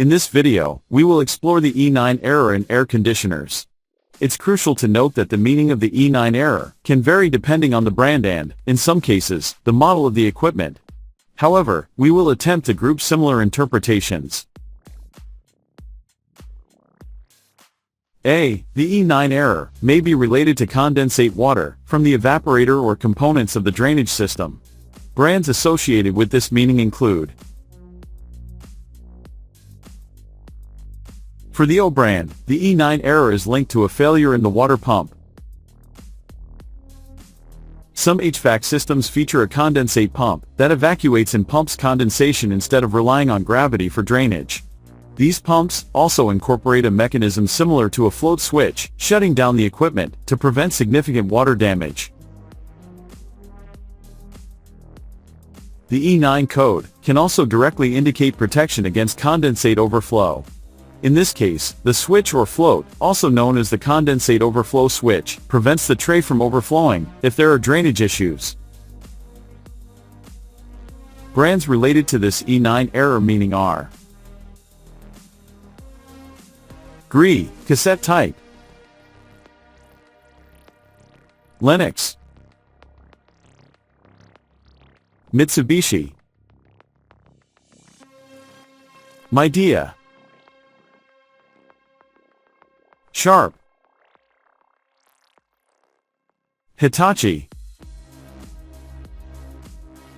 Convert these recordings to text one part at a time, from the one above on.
In this video, we will explore the E9 error in air conditioners. It's crucial to note that the meaning of the E9 error can vary depending on the brand and, in some cases, the model of the equipment. However, we will attempt to group similar interpretations. A. The E9 error may be related to condensate water from the evaporator or components of the drainage system. Brands associated with this meaning include: for the O brand, the E9 error is linked to a failure in the water pump. Some HVAC systems feature a condensate pump that evacuates and pumps condensation instead of relying on gravity for drainage. These pumps also incorporate a mechanism similar to a float switch, shutting down the equipment to prevent significant water damage. The E9 code can also directly indicate protection against condensate overflow. In this case, the switch or float, also known as the condensate overflow switch, prevents the tray from overflowing if there are drainage issues. Brands related to this E9 error meaning are: Gree, cassette type; Lennox; Mitsubishi; Midea; Sharp; Hitachi.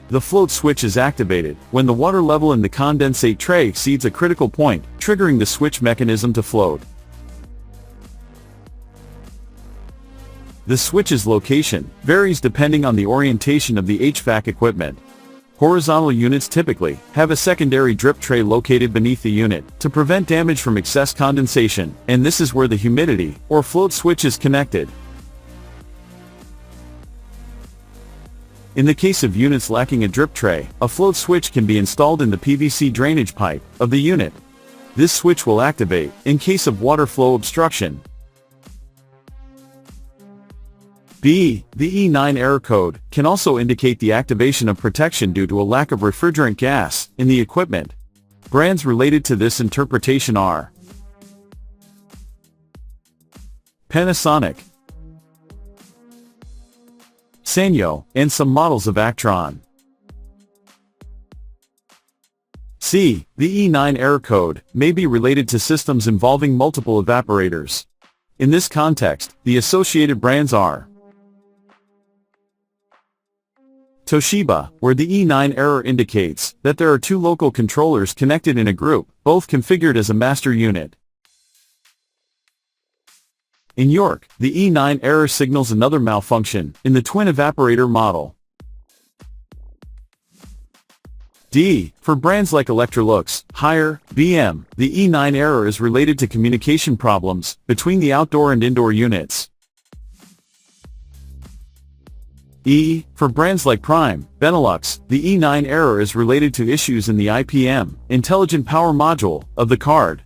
The float switch is activated when the water level in the condensate tray exceeds a critical point, triggering the switch mechanism to float. The switch's location varies depending on the orientation of the HVAC equipment. Horizontal units typically have a secondary drip tray located beneath the unit to prevent damage from excess condensation, and this is where the humidity or float switch is connected. In the case of units lacking a drip tray, a float switch can be installed in the PVC drainage pipe of the unit. This switch will activate in case of water flow obstruction. B. The E9 error code can also indicate the activation of protection due to a lack of refrigerant gas in the equipment. Brands related to this interpretation are: Panasonic, Sanyo, and some models of Actron. C. The E9 error code may be related to systems involving multiple evaporators. In this context, the associated brands are: Toshiba, where the E9 error indicates that there are two local controllers connected in a group, both configured as a master unit. In York, the E9 error signals another malfunction in the twin evaporator model. D. For brands like Electrolux, Haier, BM, the E9 error is related to communication problems between the outdoor and indoor units. E. For brands like Prime, Benelux, the E9 error is related to issues in the IPM, Intelligent Power Module, of the card.